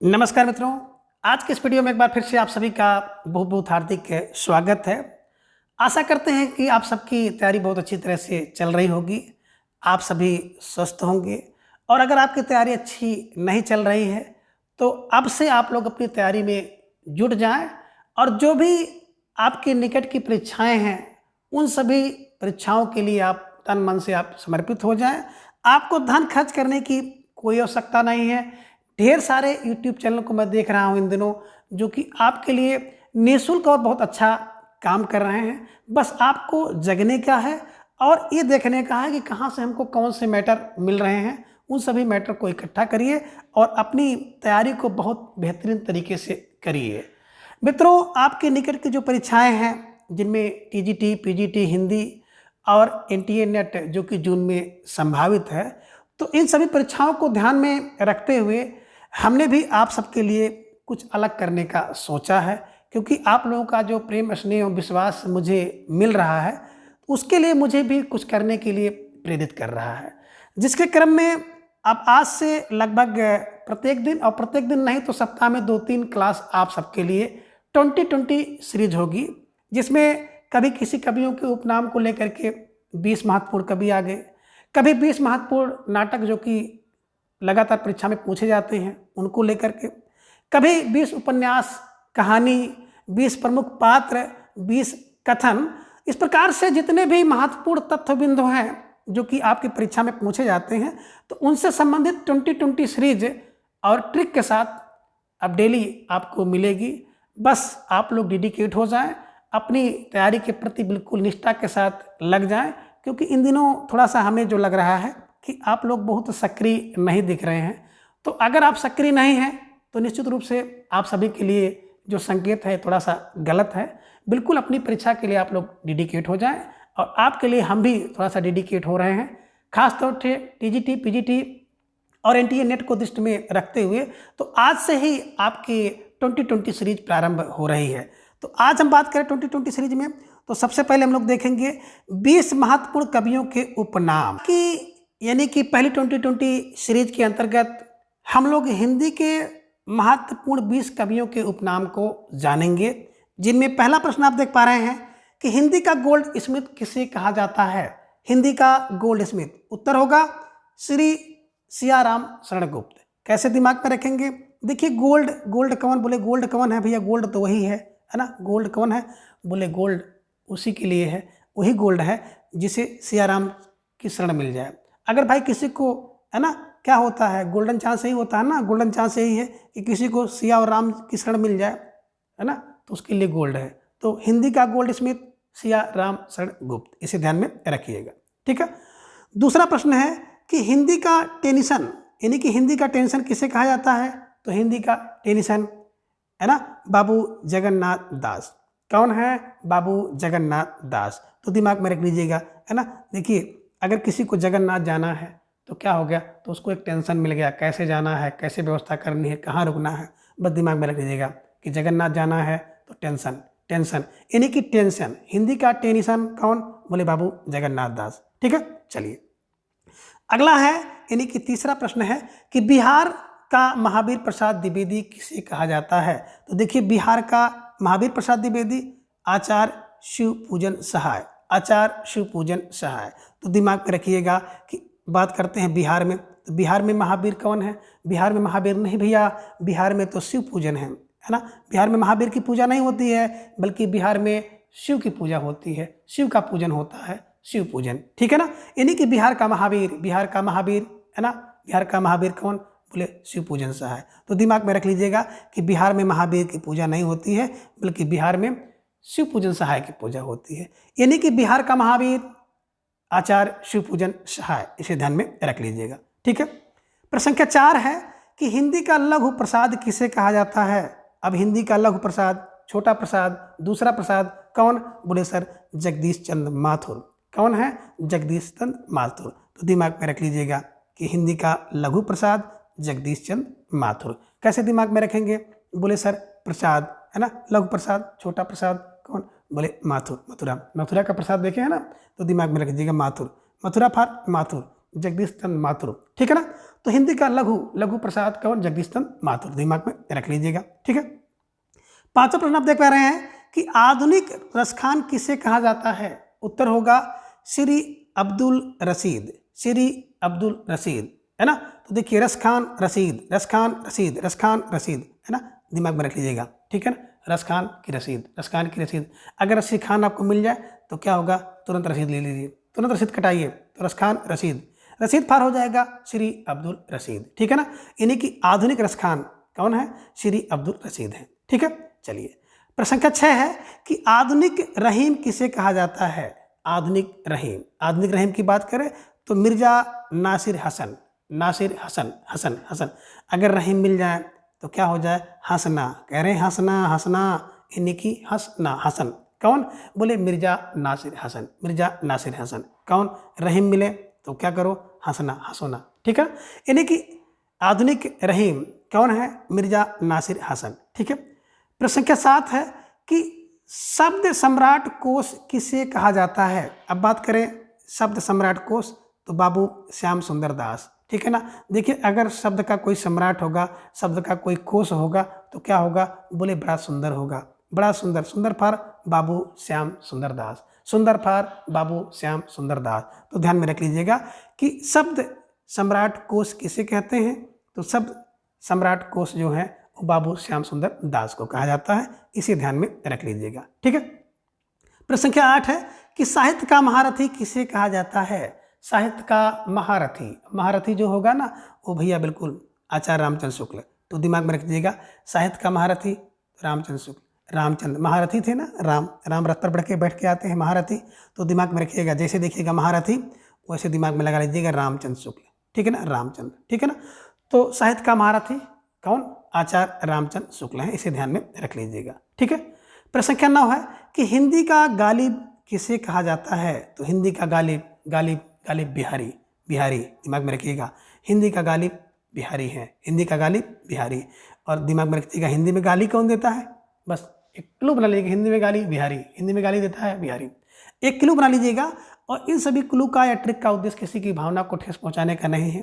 नमस्कार मित्रों। आज के इस वीडियो में एक बार फिर से आप सभी का बहुत बहुत हार्दिक स्वागत है। आशा करते हैं कि आप सबकी तैयारी बहुत अच्छी तरह से चल रही होगी, आप सभी स्वस्थ होंगे। और अगर आपकी तैयारी अच्छी नहीं चल रही है तो अब से आप लोग अपनी तैयारी में जुट जाएं और जो भी आपके निकट की परीक्षाएं हैं उन सभी परीक्षाओं के लिए आप तन मन से आप समर्पित हो जाएं। आपको धन खर्च करने की कोई आवश्यकता नहीं है। ढेर सारे YouTube चैनल को मैं देख रहा हूँ इन दिनों जो कि आपके लिए निःशुल्क और बहुत अच्छा काम कर रहे हैं। बस आपको जगने का है और ये देखने का है कि कहाँ से हमको कौन से मैटर मिल रहे हैं। उन सभी मैटर को इकट्ठा करिए और अपनी तैयारी को बहुत बेहतरीन तरीके से करिए। मित्रों, आपके निकट की जो परीक्षाएं हैं जिनमें TGT, PGT हिंदी और NTA नेट जो कि जून में संभावित है, तो इन सभी परीक्षाओं को ध्यान में रखते हुए हमने भी आप सबके लिए कुछ अलग करने का सोचा है, क्योंकि आप लोगों का जो प्रेम, स्नेह और विश्वास मुझे मिल रहा है उसके लिए मुझे भी कुछ करने के लिए प्रेरित कर रहा है। जिसके क्रम में अब आज से लगभग प्रत्येक दिन, और प्रत्येक दिन नहीं तो सप्ताह में 2-3 क्लास आप सबके लिए 2020 सीरीज होगी, जिसमें कभी किसी कवियों के उपनाम को लेकर के 20 महत्वपूर्ण कवि आ गए, कभी 20 महत्वपूर्ण नाटक जो कि लगातार परीक्षा में पूछे जाते हैं उनको लेकर के, कभी 20 उपन्यास, कहानी, 20 प्रमुख पात्र, 20 कथन। इस प्रकार से जितने भी महत्वपूर्ण तथ्य बिंदु हैं जो कि आपकी परीक्षा में पूछे जाते हैं, तो उनसे संबंधित 2020 सीरीज और ट्रिक के साथ अब डेली आपको मिलेगी। बस आप लोग डेडिकेट हो जाएं, अपनी तैयारी के प्रति बिल्कुल निष्ठा के साथ लग जाएं, क्योंकि इन दिनों थोड़ा सा हमें जो लग रहा है कि आप लोग बहुत सक्रिय नहीं दिख रहे हैं। तो अगर आप सक्रिय नहीं हैं तो निश्चित रूप से आप सभी के लिए जो संकेत है थोड़ा सा गलत है। बिल्कुल अपनी परीक्षा के लिए आप लोग डेडिकेट हो जाएं और आपके लिए हम भी थोड़ा सा डेडिकेट हो रहे हैं, खासतौर से TGT, PGT और NTA नेट को दृष्टि में रखते हुए। तो आज से ही आपकी 2020 सीरीज प्रारंभ हो रही है। तो आज हम बात करें 2020 सीरीज में, तो सबसे पहले हम लोग देखेंगे 20 महत्वपूर्ण कवियों के उपनाम की, यानी कि पहली 2020 सीरीज के अंतर्गत हम लोग हिंदी के महत्वपूर्ण 20 कवियों के उपनाम को जानेंगे, जिनमें पहला प्रश्न आप देख पा रहे हैं कि हिंदी का गोल्ड स्मिथ किसे कहा जाता है। हिंदी का गोल्ड स्मिथ, उत्तर होगा श्री सियाराम शरण गुप्त। कैसे दिमाग में रखेंगे? देखिए, गोल्ड गोल्ड कौन, बोले गोल्ड कौन है भैया? गोल्ड तो वही है ना। गोल्ड कौन है? बोले गोल्ड उसी के लिए है, वही गोल्ड है जिसे सियाराम की शरण मिल जाए। अगर भाई किसी को, है ना, क्या होता है, गोल्डन चांस यही होता है ना। गोल्डन चांस यही है कि किसी को सिया और राम की शरण मिल जाए, है ना, तो उसके लिए गोल्ड है। तो हिंदी का गोल्ड स्मिथ सिया राम शरण गुप्त, इसे ध्यान में रखिएगा, ठीक है। दूसरा प्रश्न है कि हिंदी का टेंशन, यानी कि हिंदी का टेंशन किसे कहा जाता है? तो हिंदी का टेंशन, है ना, बाबू जगन्नाथ दास। कौन है? बाबू जगन्नाथ दास। तो दिमाग में रख लीजिएगा, है ना। देखिए, अगर किसी को जगन्नाथ जाना है तो क्या हो गया, तो उसको एक टेंशन मिल गया, कैसे जाना है, कैसे व्यवस्था करनी है, कहाँ रुकना है। बस दिमाग में रख लीजिएगा कि जगन्नाथ जाना है तो टेंशन, टेंशन यानी कि टेंशन। हिंदी का टेंशन कौन? बोले बाबू जगन्नाथ दास, ठीक है। चलिए, अगला है, यानी कि तीसरा प्रश्न है कि बिहार का महावीर प्रसाद द्विवेदी किसे कहा जाता है? तो देखिए, बिहार का महावीर प्रसाद द्विवेदी आचार्य शिव पूजन सहाय, आचार्य शिव पूजन सहाय। तो दिमाग में रखिएगा कि बात करते हैं बिहार में, तो बिहार में महावीर कौन है? बिहार में महावीर नहीं भैया, बिहार में तो शिव पूजन है ना। बिहार में महावीर की पूजा नहीं होती है, बल्कि बिहार में शिव की पूजा होती है, शिव का पूजन होता है, शिव पूजन, ठीक है ना। यानी कि बिहार का महावीर, बिहार का महावीर, है ना, बिहार का महावीर कौन? बोले शिव पूजन सहाय। तो दिमाग में रख लीजिएगा कि बिहार में महावीर की पूजा नहीं होती है, बल्कि बिहार में शिव पूजन सहाय की पूजा होती है। यानी कि बिहार का महावीर आचार्य शिव पूजन सहाय, इसे ध्यान में रख लीजिएगा, ठीक है। प्रश्न संख्या 4 है कि हिंदी का लघु प्रसाद किसे कहा जाता है? अब हिंदी का लघु प्रसाद, छोटा प्रसाद, दूसरा प्रसाद कौन? बोले सर जगदीश चंद्र माथुर। कौन है? जगदीश चंद्र माथुर। तो दिमाग में रख लीजिएगा कि हिंदी का लघु प्रसाद जगदीश चंद्र माथुर। कैसे दिमाग में रखेंगे? बोले सर प्रसाद, है ना, लघु प्रसाद, छोटा प्रसाद कौन? बोले माथुर, मथुरा। मथुरा का प्रसाद देखे है ना, तो दिमाग में रख दीजिएगा माथुर, मथुरा फॉर माथुर। जगदीश चंद्र माथुर, ठीक है ना। तो हिंदी का लघु, लघु प्रसाद कौन, जगदीश चंद्र माथुर, दिमाग में रख लीजिएगा, ठीक है। पांचवा प्रश्न आप देख पा रहे हैं कि आधुनिक रसखान किसे कहा जाता है। उत्तर होगा श्री अब्दुल रशीद, श्री अब्दुल रशीद, है ना। तो देखिए रसखान रशीद, रसखान रशीद, रसखान रशीद, है ना, दिमाग में रख लीजिएगा, ठीक है ना। रसखान की रसीद, रसखान की रसीद, अगर रशीद खान आपको मिल जाए तो क्या होगा, तुरंत रसीद ले लीजिए, तुरंत रसीद कटाइए, तो रसखान रशीद, रसीद पार हो जाएगा श्री अब्दुल रशीद, ठीक है ना। इन्हीं की आधुनिक रसखान कौन है, श्री अब्दुल रशीद है, ठीक है। चलिए प्रश्न संख्या 6 है कि आधुनिक रहीम किसे कहा जाता है। आधुनिक रहीम, आधुनिक रहीम की बात करें तो मिर्जा नासिर हसन, नासिर हसन, हसन हसन, अगर रहीम मिल जाए तो क्या हो जाए, हंसना, कह रहे हैं हंसना, हंसना, इन्हीं की हंसना, हसन, कौन, बोले मिर्जा नासिर हसन, मिर्जा नासिर हसन, कौन, रहीम मिले तो क्या करो, हंसना, हंसोना, ठीक है। इन्हीं की आधुनिक रहीम कौन है, मिर्जा नासिर हसन, ठीक है। प्रश्न संख्या 7 है कि शब्द सम्राट कोश किसे कहा जाता है। अब बात करें शब्द सम्राट कोश तो बाबू श्याम सुंदर दास, ठीक है ना। देखिए अगर शब्द का कोई सम्राट होगा, शब्द का कोई कोश होगा तो क्या होगा, बोले बड़ा सुंदर होगा, बड़ा सुंदर, सुंदर फार बाबू श्याम सुंदर दास, सुंदर फार बाबू श्याम सुंदर दास। तो ध्यान में रख लीजिएगा कि शब्द सम्राट कोश किसे कहते हैं, तो शब्द सम्राट कोश जो है वो बाबू श्याम सुंदर दास को कहा जाता है, इसे ध्यान में रख लीजिएगा, ठीक है। प्रश्न संख्या 8 है कि साहित्य का महारथी किसे कहा जाता है। साहित्य का महारथी, महारथी जो होगा ना वो भैया बिल्कुल आचार्य रामचंद्र शुक्ल, तो दिमाग में रख दीजिएगा साहित्य का महारथी रामचंद्र शुक्ल, रामचंद्र महारथी थे ना, राम, राम रथ पर बैठ के आते हैं महारथी, तो दिमाग में रखिएगा, जैसे देखिएगा महारथी वैसे दिमाग में लगा लीजिएगा रामचंद्र शुक्ल, ठीक है ना, रामचंद्र, ठीक है ना। तो साहित्य का महारथी कौन, आचार्य रामचंद्र शुक्ल है, इसे ध्यान में रख लीजिएगा, ठीक है। प्रश्न संख्या 9 है कि हिंदी का गालिब किसे कहा जाता है। तो हिंदी का गालिब, गालिब, गालिब बिहारी, बिहारी, दिमाग में रखिएगा, हिंदी का गालिब बिहारी है, हिंदी का गालिब बिहारी। और दिमाग में रखिएगा हिंदी में गाली कौन देता है, बस एक क्लू बना लीजिएगा, हिंदी में गाली बिहारी, हिंदी में गाली देता है बिहारी, एक क्लू बना लीजिएगा। और इन सभी क्लू का या ट्रिक का उद्देश्य किसी की भावना को ठेस पहुंचाने का नहीं है,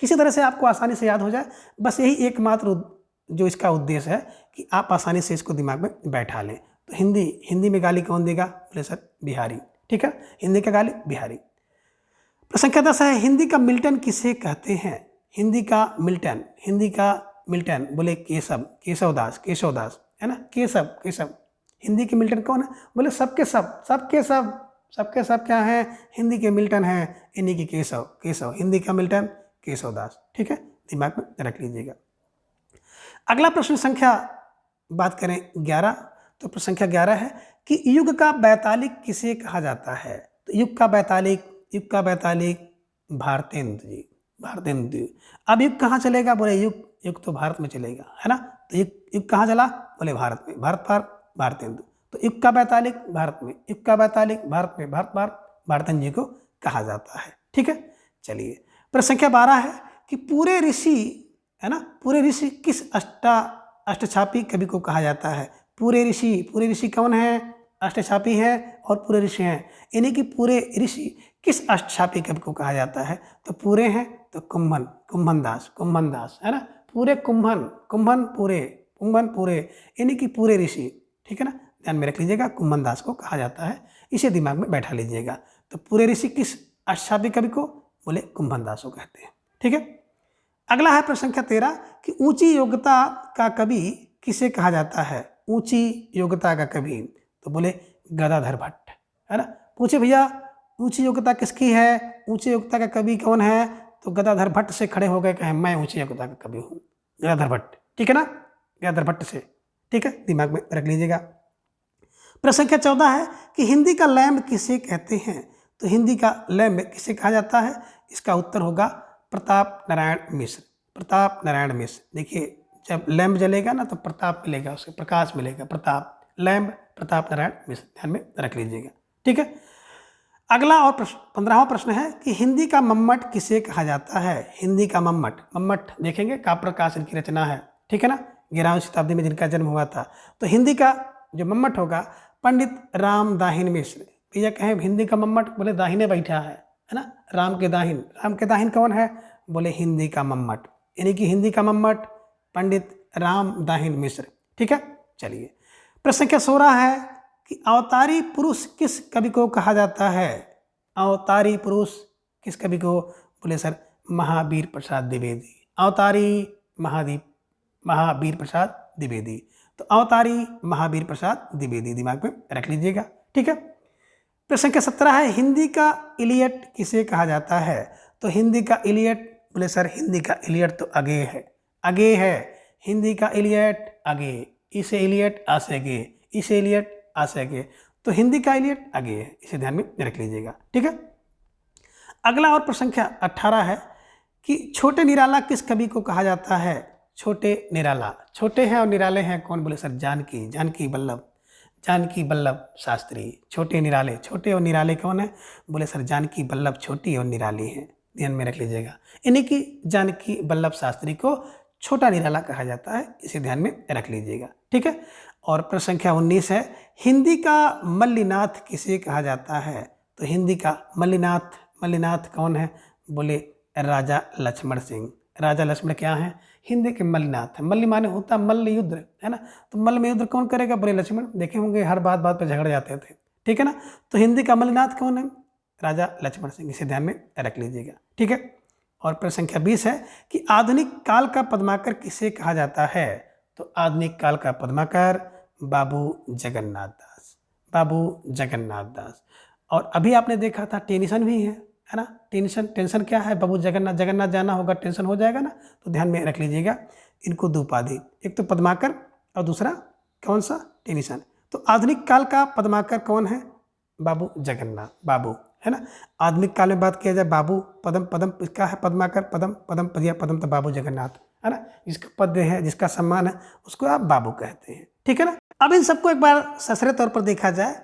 किसी तरह से आपको आसानी से याद हो जाए, बस यही एकमात्र जो इसका उद्देश्य है कि आप आसानी से इसको दिमाग में बैठा लें। तो हिंदी, हिंदी में गाली कौन देगा, बोले सर बिहारी, ठीक है, हिंदी का गाली बिहारी। प्रश्न संख्या 10 है हिंदी का मिल्टन किसे कहते हैं। हिंदी का मिल्टन, हिंदी का मिल्टन, बोले केशव, केशवदास, केशवदास, है ना, केशव, केशव, हिंदी के मिल्टन कौन है, बोले सबके सब, सबके सब, सबके सब क्या है, हिंदी के मिल्टन है, इन्हीं की केशव, केशव, हिंदी का मिल्टन केशवदास, ठीक है, दिमाग में रख लीजिएगा। अगला प्रश्न संख्या बात करें 11, तो प्रश्न संख्या 11 है कि युग का बैतालिक किसे कहा जाता है। तो युग का बैतालिक, युग का बैतालिक भारतेंदु जी, भारतेंदु जी। अब युग कहाँ चलेगा, बोले युग, युग तो भारत में चलेगा, है ना। तो युग, युग कहाँ चला, बोले भारत में, भारत पार भारतेंदु। तो युग का बैतालिक भारत में, युग का बैतालिक भारत में, भारत पार भारतेंदु जी को कहा जाता है, ठीक है। चलिए प्रश्न संख्या 12 है कि पूरे ऋषि, है ना, पूरे ऋषि किस अष्टछापी कवि को कहा जाता है। पूरे ऋषि, पूरे ऋषि कौन है, अष्टछापी है और पूरे ऋषि हैं, इन्हीं की पूरे ऋषि किस अष्टछापी कवि को कहा जाता है। तो पूरे हैं तो कुंभन, कुंभन दास, कुंभन दास, है ना, पूरे कुंभन, कुंभन पूरे, कुंभन पूरे, इन्हीं की पूरे ऋषि, ठीक है ना, ध्यान में रख लीजिएगा, कुंभन दास को कहा जाता है, इसे दिमाग में बैठा लीजिएगा। तो पूरे ऋषि किस अष्टछापी कवि को, बोले कुंभन दास को कहते हैं, ठीक है। अगला है प्रश्न संख्या 13 कि ऊंची योग्यता का कवि किसे कहा जाता है। ऊंची योग्यता का कवि, तो बोले गदाधर भट्ट, है ना। पूछे भैया ऊंची योग्यता किसकी है, ऊंची योग्यता का कवि कौन है, तो गदाधर भट्ट से खड़े हो गए, कहें मैं ऊंची योग्यता का कवि हूँ, गदाधर भट्ट, ठीक है ना, गदाधर भट्ट से, ठीक है, दिमाग में रख लीजिएगा। प्रश्न संख्या 14 है कि हिंदी का लैम्ब किसे कहते हैं। तो हिंदी का लैम्ब किसे कहा जाता है, इसका उत्तर होगा प्रताप नारायण मिश्र, प्रताप नारायण मिश्र। देखिए जब लैम्ब जलेगा ना तो प्रताप मिलेगा, उसे प्रकाश मिलेगा, प्रताप, लैम्ब प्रताप नारायण मिश्र, ध्यान में रख लीजिएगा, ठीक है। अगला और 15वां प्रश्न है कि हिंदी का मम्मट किसे कहा जाता है। हिंदी का मम्मट, मम्मट देखेंगे काव्यप्रकाश इनकी रचना है, ठीक है ना, 11वीं शताब्दी में जिनका जन्म हुआ था। तो हिंदी का जो मम्मट होगा पंडित राम दाहिन मिश्र। भैया कहें हिंदी का मम्मट, बोले दाहिने बैठा है, है ना। राम के दाहिन कौन है? बोले हिंदी का मम्मट, यानी कि हिंदी का मम्मट पंडित राम दाहिन मिश्र। ठीक है, चलिए प्रश्न संख्या 16 है कि अवतारी पुरुष किस कवि को कहा जाता है? अवतारी पुरुष किस कवि को? बोले सर महावीर प्रसाद द्विवेदी। अवतारी महावीर प्रसाद द्विवेदी। तो अवतारी महावीर प्रसाद द्विवेदी दिमाग में रख लीजिएगा। ठीक है, प्रश्न संख्या 17 है हिंदी का इलियट किसे कहा जाता है? तो हिंदी का इलियट, बोले सर हिंदी का इलियट तो अगेय है। हिंदी का इलियट अगेय, इसे इलियट आसे गे, इसे इलियट आसे गे, तो हिंदी का इलियट अगेय है, इसे ध्यान में रख लीजिएगा। ठीक है, अगला और प्रश्न संख्या 18 है कि छोटे निराला किस कवि को कहा जाता है? छोटे निराला, छोटे हैं और निराले हैं कौन? बोले सर जानकी वल्लभ शास्त्री। छोटे निराले, छोटे और निराले कौन है? बोले सर जानकी वल्लभ छोटी और निराली हैं, ध्यान में रख लीजिएगा। यानी कि जानकी वल्लभ शास्त्री को छोटा निराला कहा जाता है, इसे ध्यान में रख लीजिएगा। ठीक है, और प्रश्न संख्या 19 है हिंदी का मल्लिनाथ किसे कहा जाता है? तो हिंदी का मल्लिनाथ कौन है? बोले राजा लक्ष्मण सिंह। राजा लक्ष्मण क्या है? हिंदी के मल्लिनाथ है। मल्ली माने होता मल्ल युद्ध, है ना। तो मल्ल में युद्ध कौन करेगा? बोले लक्ष्मण। देखे होंगे हर बात पे झगड़ जाते थे। ठीक है ना, तो हिंदी का मल्लिनाथ कौन है? राजा लक्ष्मण सिंह, इसे ध्यान में रख लीजिएगा। ठीक है, और प्रश्न संख्या 20 है कि आधुनिक काल का पद्माकर किसे कहा जाता है? तो आधुनिक काल का पद्माकर बाबू जगन्नाथ दास। और अभी आपने देखा था टेंशन भी है ना। टेंशन क्या है? बाबू जगन्नाथ जाना होगा, टेंशन हो जाएगा ना, तो ध्यान में रख लीजिएगा। इनको दो उपाधि, एक तो पद्माकर और दूसरा कौन सा? टेंशन। तो आधुनिक काल का पद्माकर कौन है? बाबू जगन्नाथ, बाबू, है ना। आधुनिक काल में बात किया जाए बाबू, पदम इसका है पद्माकर, पदम तो बाबू जगन्नाथ, है ना। जिसका पद है, जिसका सम्मान है, उसको आप बाबू कहते हैं। ठीक है ना। अब इन सबको एक बार ससरे तौर पर देखा जाए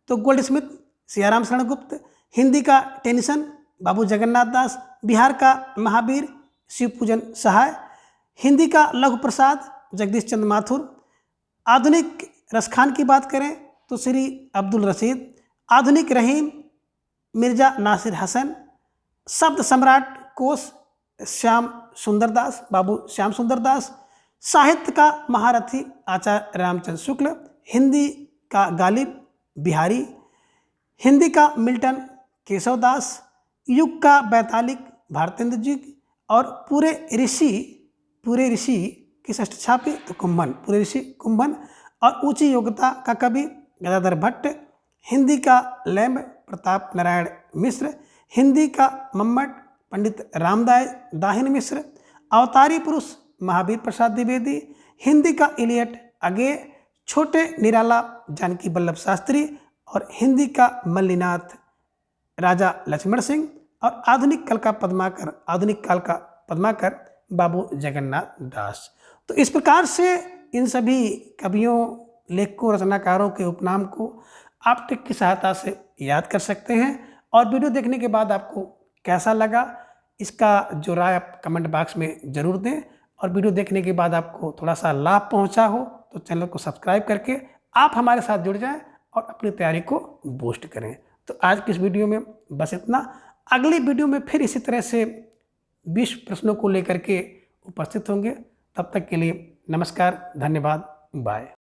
तो गोल्ड स्मिथ सियाराम शरण गुप्त, हिंदी का टेंशन बाबू जगन्नाथ दास, बिहार का महावीर शिवपूजन सहाय, हिंदी का लघु प्रसाद जगदीश चंद्र माथुर, आधुनिक रसखान की बात करें तो श्री अब्दुल रशीद, आधुनिक रहीम मिर्जा नासिर हसन, शब्द सम्राट कोश बाबू श्याम सुंदर दास, साहित्य का महारथी आचार्य रामचंद्र शुक्ल, हिंदी का गालिब बिहारी, हिंदी का मिल्टन केशव दास, युग का वैतालिक भारतेंद्र जी, और पूरे ऋषि की षष्ठ छापी तो कुंभन, पूरे ऋषि कुंभन, और ऊंची योग्यता का कवि गदाधर भट्ट, हिंदी का लैम्ब प्रताप नारायण मिश्र, हिंदी का मम्मट पंडित रामदास दाहिन मिश्र, अवतारी पुरुष महावीर प्रसाद द्विवेदी, हिंदी का इलियट अगेय, छोटे निराला जानकी वल्लभ शास्त्री, और हिंदी का मल्लिनाथ राजा लक्ष्मण सिंह, और आधुनिक काल का पद्माकर बाबू जगन्नाथ दास। तो इस प्रकार से इन सभी कवियों, लेखकों, रचनाकारों के उपनाम को आप ट्रिक की सहायता से याद कर सकते हैं। और वीडियो देखने के बाद आपको कैसा लगा, इसका जो राय आप कमेंट बॉक्स में ज़रूर दें। और वीडियो देखने के बाद आपको थोड़ा सा लाभ पहुंचा हो तो चैनल को सब्सक्राइब करके आप हमारे साथ जुड़ जाएं और अपनी तैयारी को बूस्ट करें। तो आज की इस वीडियो में बस इतना। अगली वीडियो में फिर इसी तरह से 20 प्रश्नों को लेकर के उपस्थित होंगे। तब तक के लिए नमस्कार, धन्यवाद, बाय।